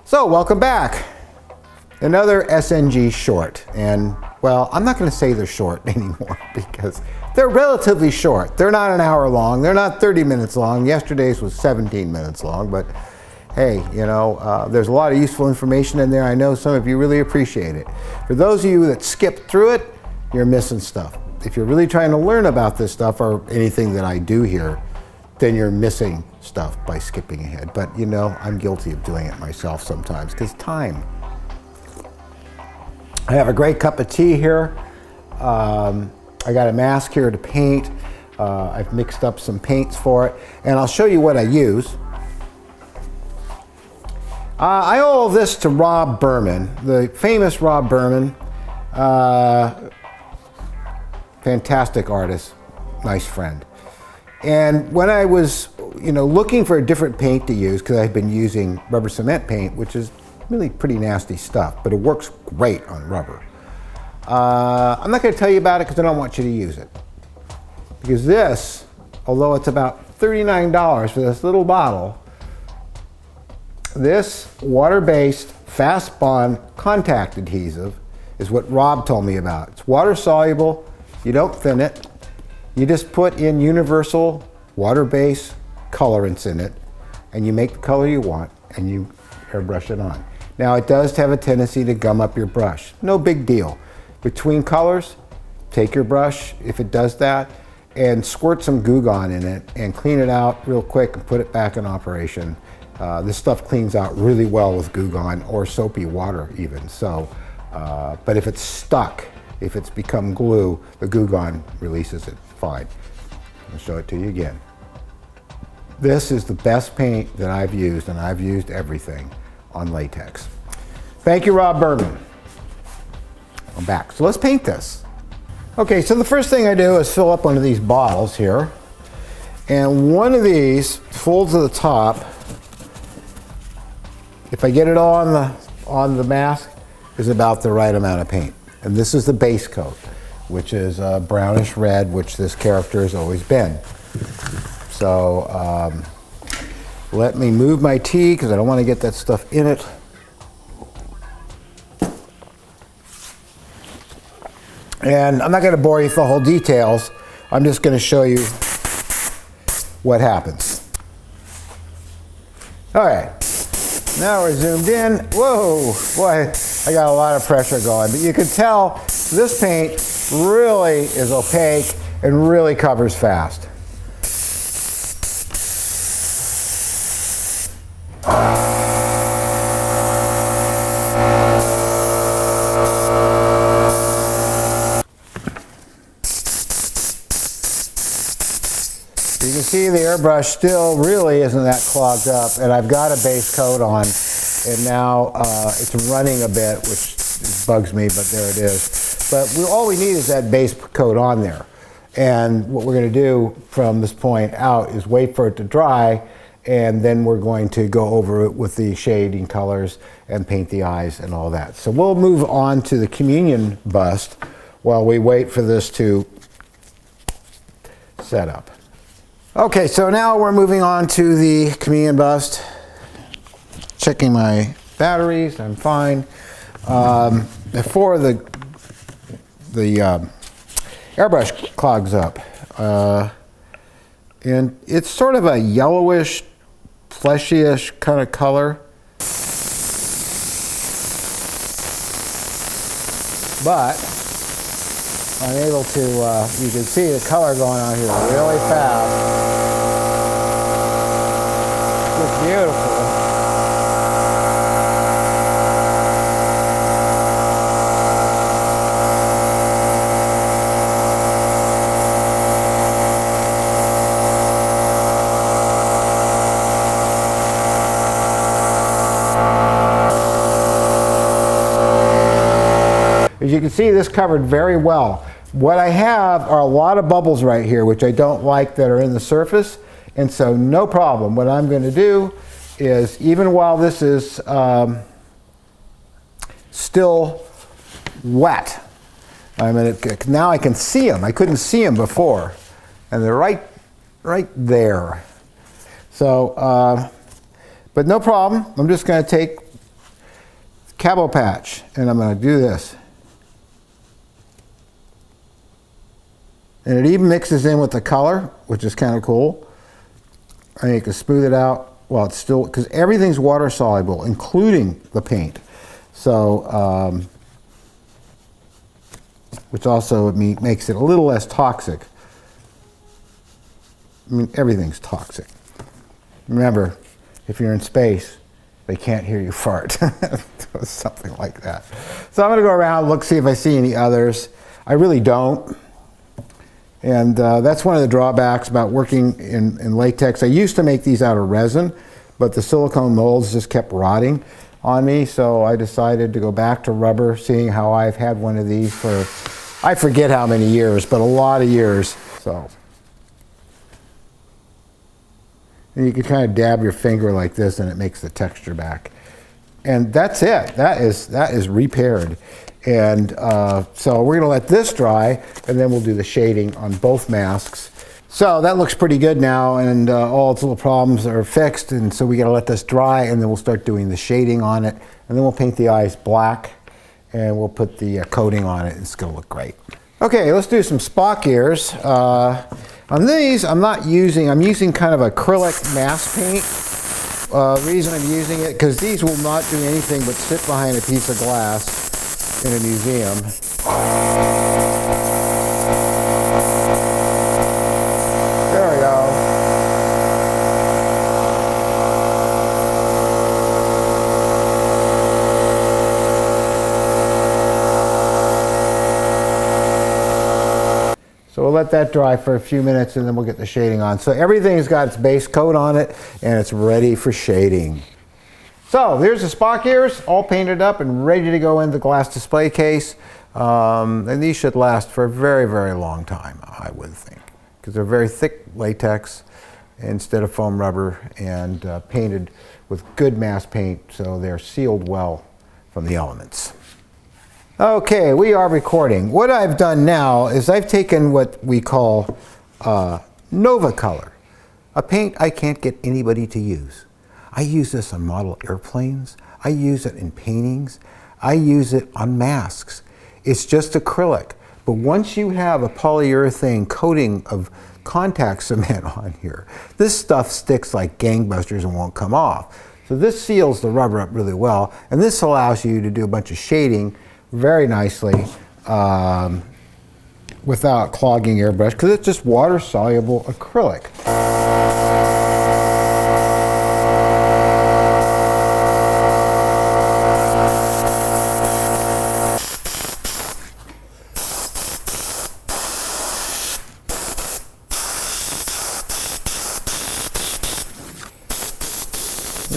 So welcome back. Another SNG short. And well, I'm not going to say they're short anymore because they're relatively short. They're not an hour long. They're not 30 minutes long. Yesterday's was 17 minutes long, but hey, you know, there's a lot of useful information in there. I know some of you really appreciate it. For those of you that skipped through it, you're missing stuff. If you're really trying to learn about this stuff or anything that I do here, then you're missing stuff by skipping ahead. But you know, I'm guilty of doing it myself sometimes because time. I have a great cup of tea here. I got a mask here to paint. I've mixed up some paints for it, and I'll show you what I use. I owe all this to Rob Berman, the famous Rob Berman. Fantastic artist, nice friend. And when I was, you know, looking for a different paint to use, because I've been using rubber cement paint, which is really pretty nasty stuff, but it works great on rubber. I'm not going to tell you about it because I don't want you to use it. Because this, although it's about $39 for this little bottle, this water-based fast bond contact adhesive is what Rob told me about. It's water soluble, you don't thin it, you just put in universal water-based colorants in it, and you make the color you want, and you airbrush it on. Now it does have a tendency to gum up your brush. No big deal. Between colors, take your brush, if it does that, and squirt some Goo Gone in it and clean it out real quick and put it back in operation. This stuff cleans out really well with Goo Gone or soapy water even. So, but if it's stuck, if it's become glue, the Goo Gone releases it fine. I'll show it to you again. This is the best paint that I've used, and I've used everything on latex. Thank you, Rob Berman. I'm back. So let's paint this. Okay, so the first thing I do is fill up one of these bottles here. And one of these folds to the top. If I get it all on the mask, is about the right amount of paint. And this is the base coat, which is brownish red, which this character has always been. So let me move my tea because I don't want to get that stuff in it. And I'm not going to bore you with the whole details. I'm just going to show you what happens. All right, now we're zoomed in. Whoa, boy, I got a lot of pressure going. But you can tell this paint really is opaque and really covers fast. You can see the airbrush still really isn't that clogged up, and I've got a base coat on, and now it's running a bit, which bugs me, but there it is. But all we need is that base coat on there. And what we're going to do from this point out is wait for it to dry, and then we're going to go over it with the shading colors and paint the eyes and all that. So we'll move on to the Chameleon Bust while we wait for this to set up. Okay, so now we're moving on to the Chameleon Bust. Checking my batteries, I'm fine. Before the airbrush clogs up, and it's sort of a yellowish, fleshy-ish kind of color. But I'm able to, you can see the color going on here really fast. It's beautiful. As you can see, this covered very well. What I have are a lot of bubbles right here, which I don't like, that are in the surface, and so no problem. What I'm going to do is, even while this is still wet, now I can see them. I couldn't see them before, and they're right there. So, but no problem. I'm just going to take Cabo patch, and I'm going to do this. And it even mixes in with the color, which is kind of cool. And you can smooth it out while it's still, because everything's water soluble, including the paint. So, which also makes it a little less toxic. I mean, everything's toxic. Remember, if you're in space, they can't hear you fart. Something like that. So I'm going to go around, look, see if I see any others. I really don't. And that's one of the drawbacks about working in latex. I used to make these out of resin, but the silicone molds just kept rotting on me, so I decided to go back to rubber, seeing how I've had one of these for, I forget how many years, but a lot of years. So, and you can kind of dab your finger like this and it makes the texture back. And that's it. That is repaired. And so we're going to let this dry, and then we'll do the shading on both masks. So that looks pretty good now, and all its little problems are fixed, and so we got to let this dry, and then we'll start doing the shading on it, and then we'll paint the eyes black, and we'll put the coating on it. It's going to look great. Okay, let's do some Spock ears. On these, I'm using kind of acrylic mask paint. Reason I'm using it, because these will not do anything but sit behind a piece of glass in a museum. There we go. So we'll let that dry for a few minutes and then we'll get the shading on. So everything's got its base coat on it and it's ready for shading. So there's the Spock ears, all painted up and ready to go in the glass display case. And these should last for a very, very long time, I would think, because they're very thick latex instead of foam rubber, and painted with good mask paint, so they're sealed well from the elements. Okay, we are recording. What I've done now is I've taken what we call Nova Color, a paint I can't get anybody to use. I use this on model airplanes. I use it in paintings. I use it on masks. It's just acrylic. But once you have a polyurethane coating of contact cement on here, this stuff sticks like gangbusters and won't come off. So this seals the rubber up really well, and this allows you to do a bunch of shading very nicely without clogging airbrush, because it's just water-soluble acrylic.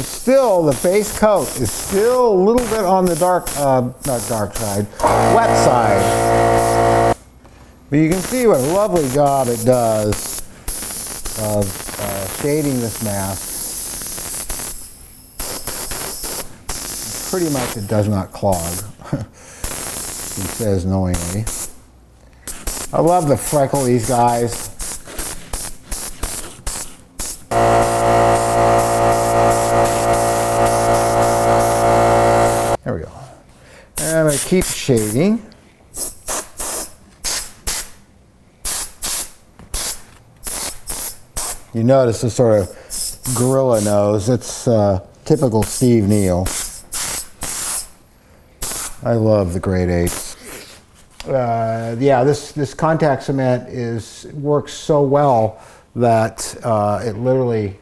Still, the base coat is still a little bit on the dark, not dark side, wet side. But you can see what a lovely job it does of shading this mask. Pretty much it does not clog, it says knowingly. I love the freckle these guys. There we go. And I'm going to keep shading. You notice this sort of gorilla nose. It's typical Steve Neill. I love the grade 8s. Yeah, this contact cement works so well that it literally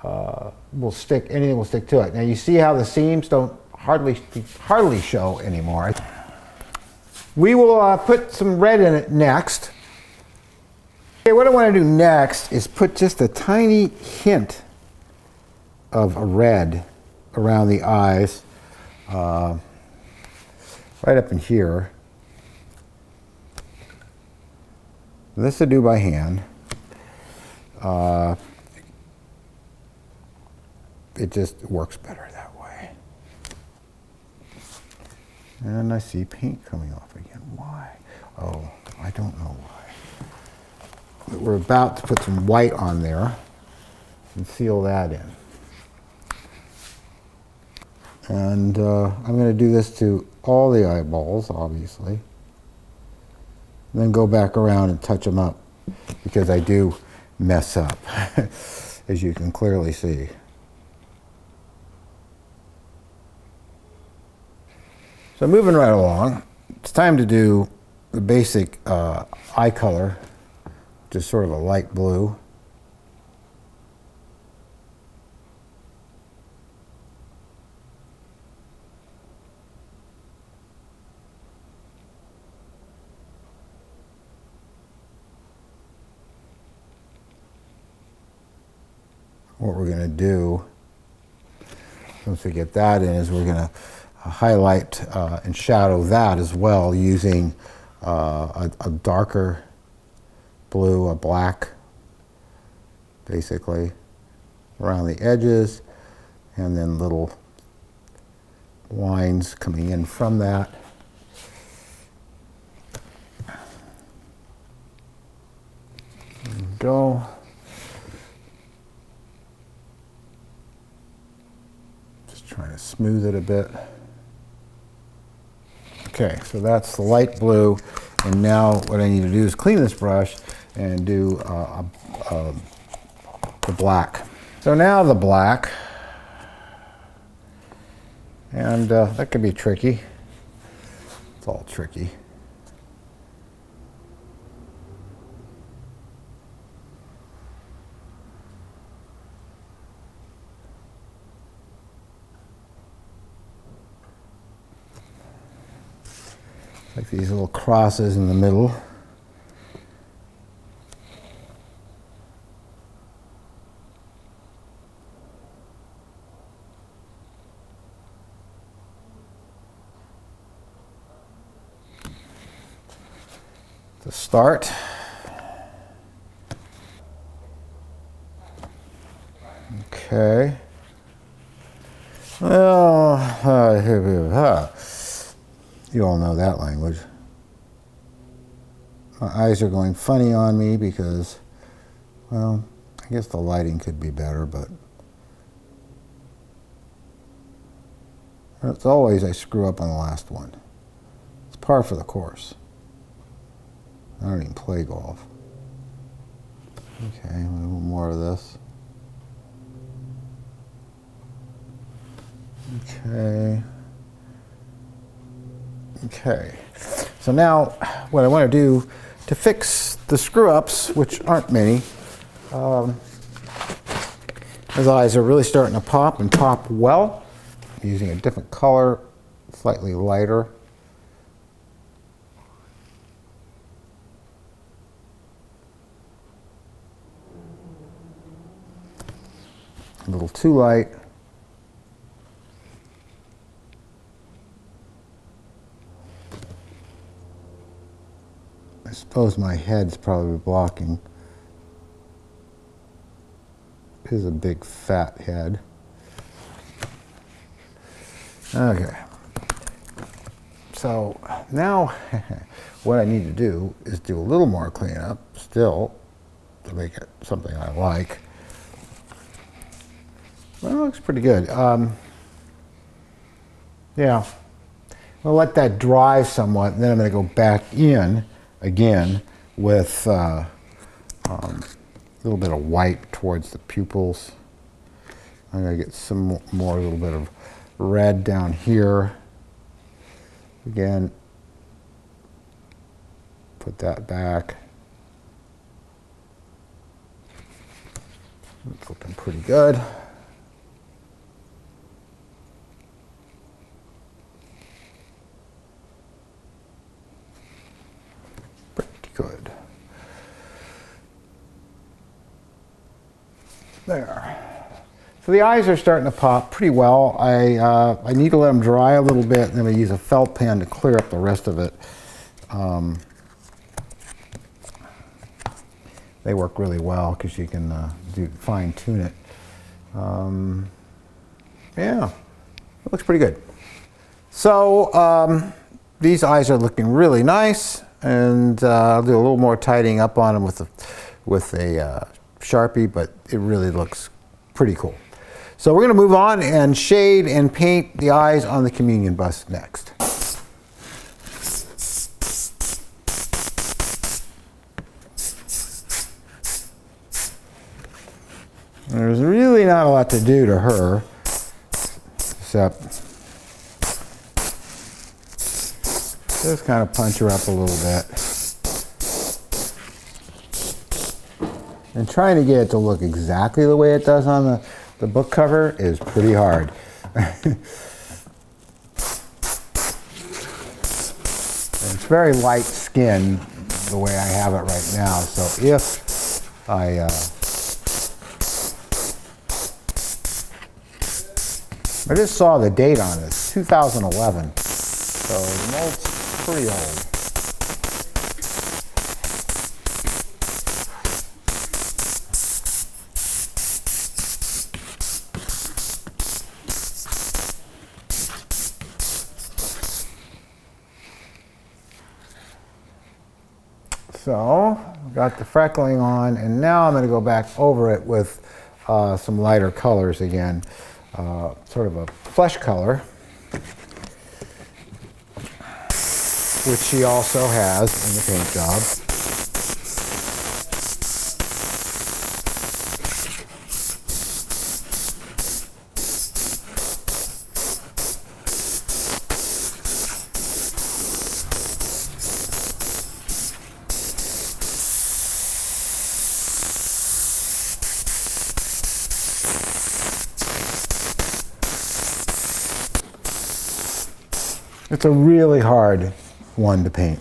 will stick. Anything will stick to it. Now you see how the seams don't hardly show anymore. We will put some red in it next. Okay, what I want to do next is put just a tiny hint of a red around the eyes, right up in here. This to do by hand. It just works better that way. And I see paint coming off again. Why? Oh, I don't know why. But we're about to put some white on there and seal that in. And I'm going to do this to all the eyeballs, obviously. And then go back around and touch them up, because I do mess up, as you can clearly see. So moving right along, it's time to do the basic eye color, just sort of a light blue. What we're going to do, once we get that in, is we're going to highlight and shadow that as well using a darker blue, a black, basically, around the edges, and then little lines coming in from that. There we go. Trying to smooth it a bit. Okay, so that's the light blue, and now what I need to do is clean this brush and do the black. So now the black, and that can be tricky. It's all tricky. Like these little crosses in the middle. To start. Okay. Well, you all know that language. My eyes are going funny on me because, well, I guess the lighting could be better, but as always, I screw up on the last one. It's par for the course. I don't even play golf. Okay, a little more of this. Okay. Okay, so now what I want to do to fix the screw-ups, which aren't many, his eyes are really starting to pop and pop well. I'm using a different color, slightly lighter. A little too light. I suppose my head's probably blocking. It is a big fat head. Okay. So now what I need to do is do a little more cleanup still to make it something I like. Well, it looks pretty good. Yeah. I'll let that dry somewhat, and then I'm going to go back in again with a little bit of white towards the pupils. I'm going to get some more, a little bit of red down here. Again, put that back. It's looking pretty good. Good. There. So the eyes are starting to pop pretty well. I need to let them dry a little bit, and then I use a felt pen to clear up the rest of it. They work really well because you can fine tune it. Yeah, it looks pretty good. So these eyes are looking really nice. And I'll do a little more tidying up on them with a Sharpie, but it really looks pretty cool. So we're going to move on and shade and paint the eyes on the Chameleon Bust next. There's really not a lot to do to her, except just kind of punch her up a little bit. And trying to get it to look exactly the way it does on the book cover is pretty hard. It's very light skin the way I have it right now, so if I just saw the date on it, 2011, so the mold's pretty old. So, got the freckling on, and now I'm going to go back over it with some lighter colors again. Sort of a flesh color, which she also has in the paint job. It's a really hard one to paint.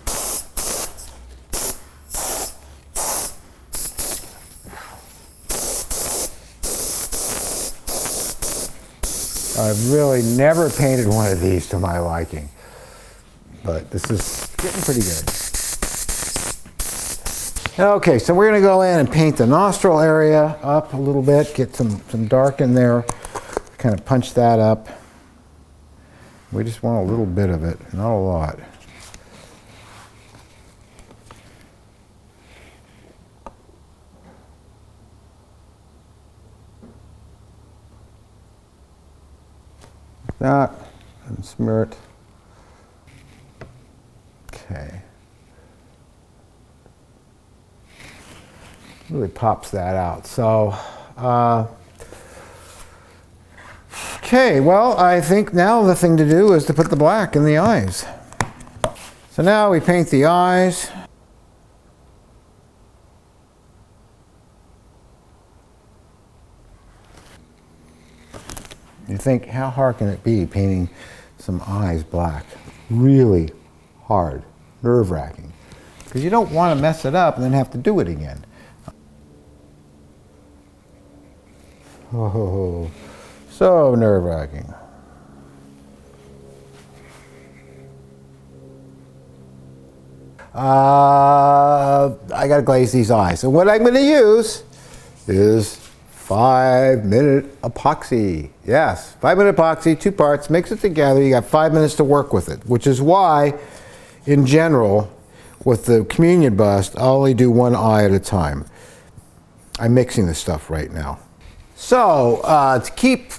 I've really never painted one of these to my liking, but this is getting pretty good. Okay, so we're going to go in and paint the nostril area up a little bit, get some dark in there, kind of punch that up. We just want a little bit of it, not a lot. Like that, and smear it. Okay. Really pops that out. So, okay, well, I think now the thing to do is to put the black in the eyes. So now we paint the eyes. You think, how hard can it be painting some eyes black? Really hard, nerve-wracking. Because you don't want to mess it up and then have to do it again. Oh, so nerve-wracking. I gotta glaze these eyes. So what I'm gonna use is 5-minute epoxy. Yes, 5-minute epoxy, 2 parts, mix it together. You got 5 minutes to work with it, which is why, in general, with the Chameleon Bust, I'll only do one eye at a time. I'm mixing this stuff right now. So, to keep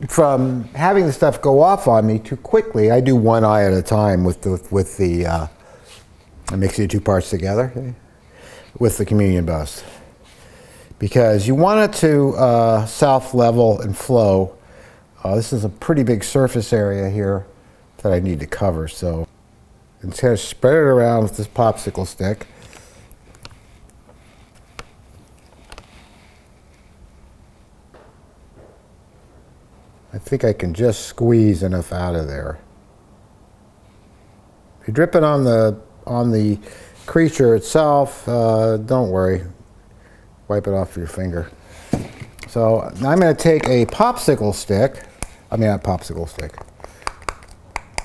from having the stuff go off on me too quickly, I do one eye at a time with the I'm mixing the 2 parts together, okay, with the Chameleon Bust. Because you want it to self-level and flow. This is a pretty big surface area here that I need to cover, so instead of spread it around with this popsicle stick. I think I can just squeeze enough out of there. If you drip it on the creature itself, don't worry. Wipe it off your finger. So now I'm going to take a popsicle stick. I mean, not popsicle stick.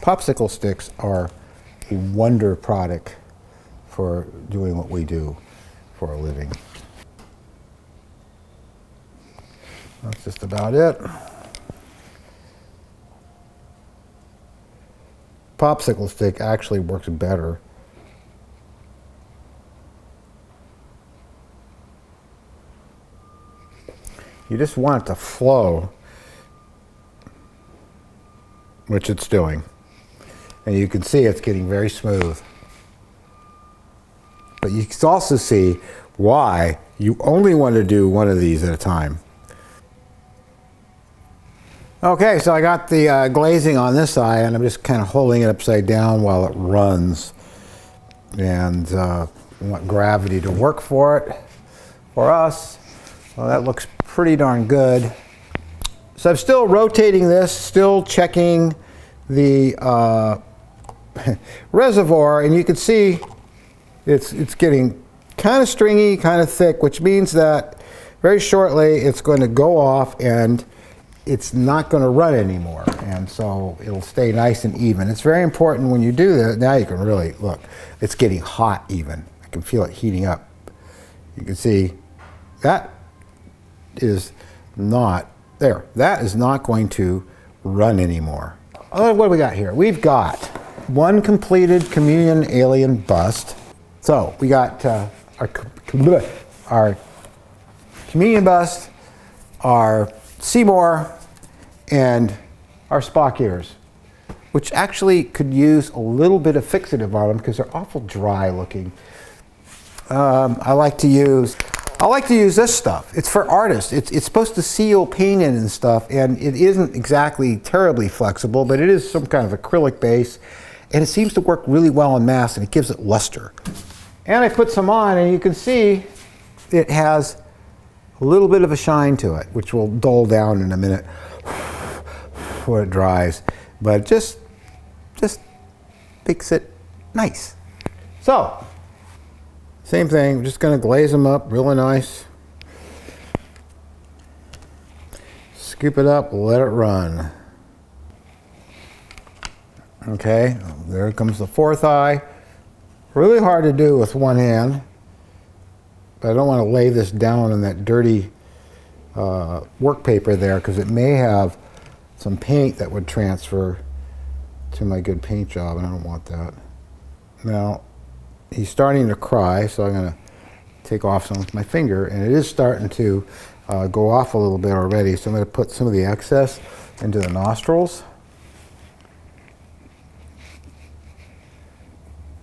Popsicle sticks are a wonder product for doing what we do for a living. That's just about it. Popsicle stick actually works better. You just want it to flow which it's doing. And you can see it's getting very smooth. But you can also see why you only want to do one of these at a time. Okay, so I got the glazing on this eye, and I'm just kind of holding it upside down while it runs. And I want gravity to work for it, for us. Well, that looks pretty darn good. So I'm still rotating this, still checking the reservoir, and you can see it's getting kind of stringy, kind of thick, which means that very shortly it's going to go off and it's not going to run anymore. And so it'll stay nice and even. It's very important when you do that. Now you can really look, it's getting hot even. I can feel it heating up. You can see that is not there. That is not going to run anymore. What do we got here? We've got one completed Chameleon alien bust. So we got our Chameleon bust, our Seymour, and our Spock ears, which actually could use a little bit of fixative on them because they're awful dry looking. I like to use this stuff. It's for artists. It's supposed to seal paint in and stuff, and it isn't exactly terribly flexible, but it is some kind of acrylic base, and it seems to work really well in mass, and it gives it luster. And I put some on, and you can see it has a little bit of a shine to it, which will dull down in a minute when it dries, but just makes it nice. So, same thing, we're just going to glaze them up really nice. Scoop it up, let it run. Okay, there comes the fourth eye. Really hard to do with one hand, but I don't want to lay this down in that dirty work paper there because it may have some paint that would transfer to my good paint job, and I don't want that. Now, he's starting to cry, so I'm going to take off some with my finger, and it is starting to go off a little bit already, so I'm going to put some of the excess into the nostrils,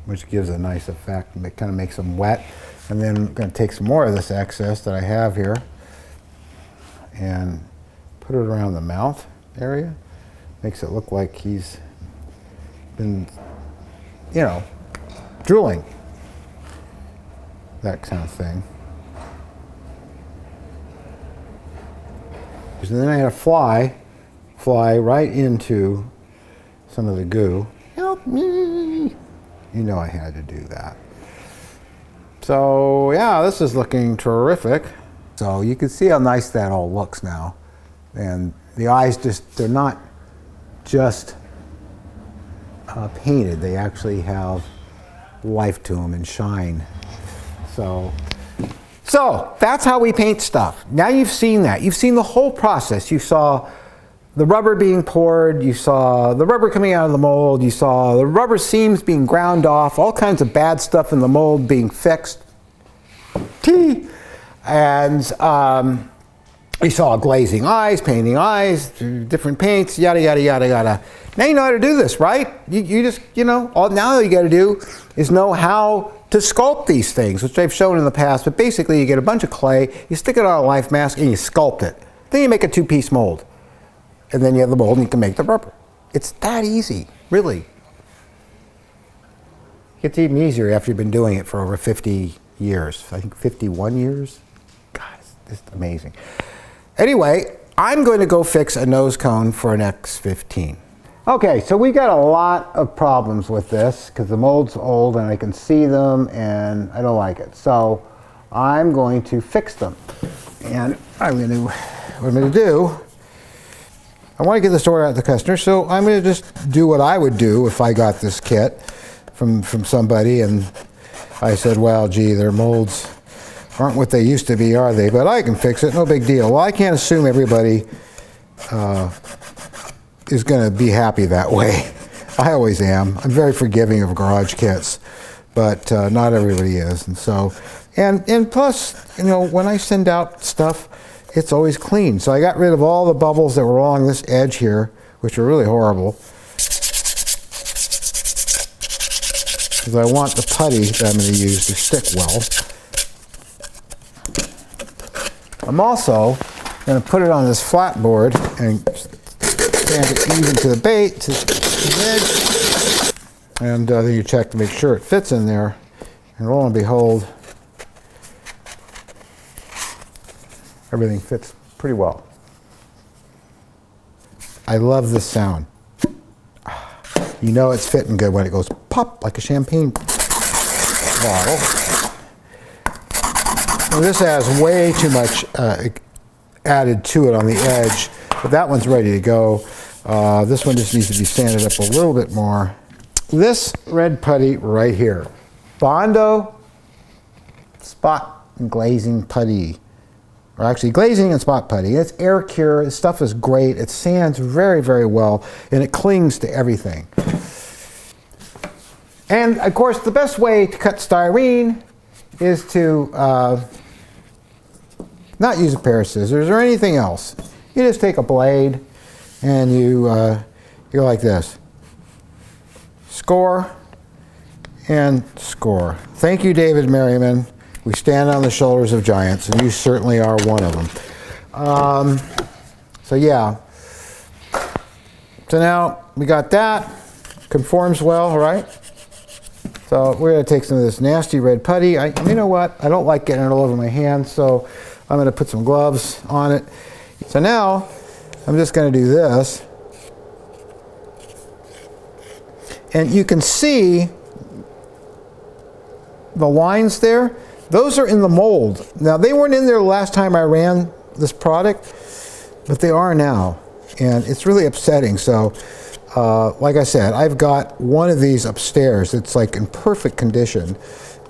which gives a nice effect, and it kind of makes them wet. And then I'm going to take some more of this excess that I have here and put it around the mouth area. Makes it look like he's been, you know, drooling. That kind of thing. And then I had a fly right into some of the goo. Help me! You know I had to do that. So yeah, this is looking terrific. So you can see how nice that all looks now. And the eyes they're not just painted, they actually have life to them and shine. So that's how we paint stuff. Now you've seen that. You've seen the whole process. You saw the rubber being poured, you saw the rubber coming out of the mold, you saw the rubber seams being ground off, all kinds of bad stuff in the mold being fixed. And you saw glazing eyes, painting eyes, different paints, yada, yada, yada, yada. Now you know how to do this, right? You just, you know, now all you got to do is know how to sculpt these things, which I've shown in the past. But basically, you get a bunch of clay, you stick it on a life mask, and you sculpt it. Then you make a two-piece mold. And then you have the mold, and you can make the rubber. It's that easy, really. It gets even easier after you've been doing it for over 50 years. I think 51 years. God, it's just amazing. Anyway, I'm going to go fix a nose cone for an X15. Okay, so we got a lot of problems with this because the mold's old and I can see them and I don't like it. So I'm going to fix them. And what I'm going to do, I want to get this order out to the customer, so I'm going to just do what I would do if I got this kit from somebody and I said, well, gee, their molds aren't what they used to be, are they? But I can fix it, no big deal. Well, I can't assume everybody is going to be happy that way. I always am. I'm very forgiving of garage kits, but not everybody is. And so, and plus, you know, when I send out stuff, it's always clean. So I got rid of all the bubbles that were along this edge here, which are really horrible. because I want the putty that I'm going to use to stick well. I'm also going to put it on this flat board and stand it even to the bait, to the edge, and then you check to make sure it fits in there, and lo and behold, everything fits pretty well. I love this sound. You know it's fitting good when it goes pop like a champagne bottle. Well, this has way too much added to it on the edge, but that one's ready to go. This one just needs to be sanded up a little bit more. This red putty right here, Bondo Spot and Glazing Putty. Or actually glazing and spot putty. It's air cure. This stuff is great. It sands very, very well, and it clings to everything. And of course, the best way to cut styrene is to not use a pair of scissors or anything else. You just take a blade and you go like this. Score and score. Thank you, David Merriman. We stand on the shoulders of giants, and you certainly are one of them. So yeah. So now we got that. Conforms well, right? So we're going to take some of this nasty red putty. You know what? I don't like getting it all over my hands, so I'm going to put some gloves on it. So now I'm just going to do this. And you can see the lines there. Those are in the mold. Now, they weren't in there the last time I ran this product, but they are now. And it's really upsetting. So, like I said, I've got one of these upstairs. It's like in perfect condition.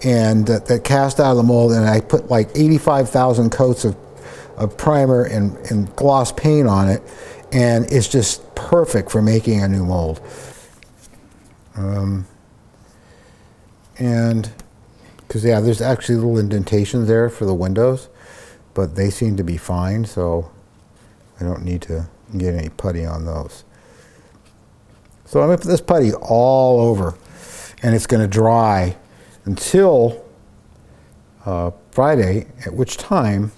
And that cast out of the mold, and I put like 85,000 coats of primer and gloss paint on it. And it's just perfect for making a new mold. Because yeah, there's actually little indentations there for the windows, but they seem to be fine, so I don't need to get any putty on those. So I'm going to put this putty all over, and it's going to dry until Friday, at which time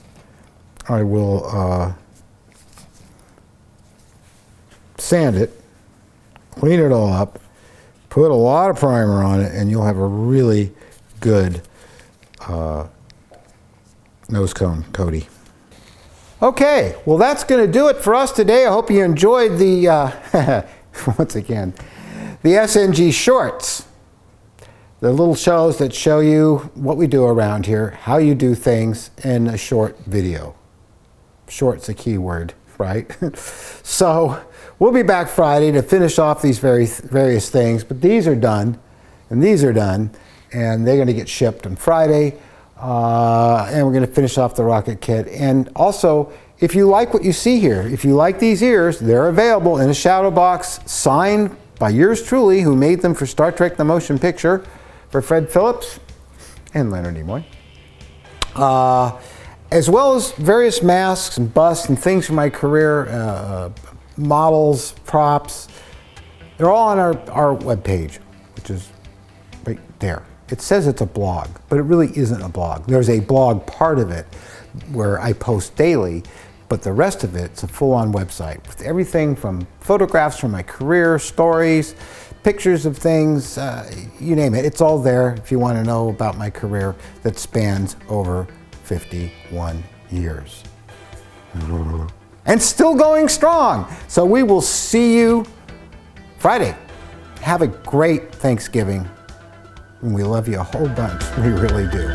I will sand it, clean it all up, put a lot of primer on it, and you'll have a really good nose cone coating. Okay, well that's going to do it for us today. I hope you enjoyed the, once again, the SNG shorts. The little shows that show you what we do around here, how you do things in a short video. Short's a key word, right? So we'll be back Friday to finish off these various things, but these are done, and these are done. And they're going to get shipped on Friday, and we're going to finish off the rocket kit. And also, if you like what you see here, if you like these ears, they're available in a shadow box signed by yours truly, who made them for Star Trek: The Motion Picture, for Fred Phillips and Leonard Nimoy, as well as various masks and busts and things from my career, models, props. They're all on our webpage, which is right there. It says it's a blog, but it really isn't a blog. There's a blog part of it where I post daily, but the rest of it's a full-on website with everything from photographs from my career, stories, pictures of things, you name it. It's all there if you want to know about my career that spans over 51 years. And still going strong. So we will see you Friday. Have a great Thanksgiving. And we love you a whole bunch. We really do.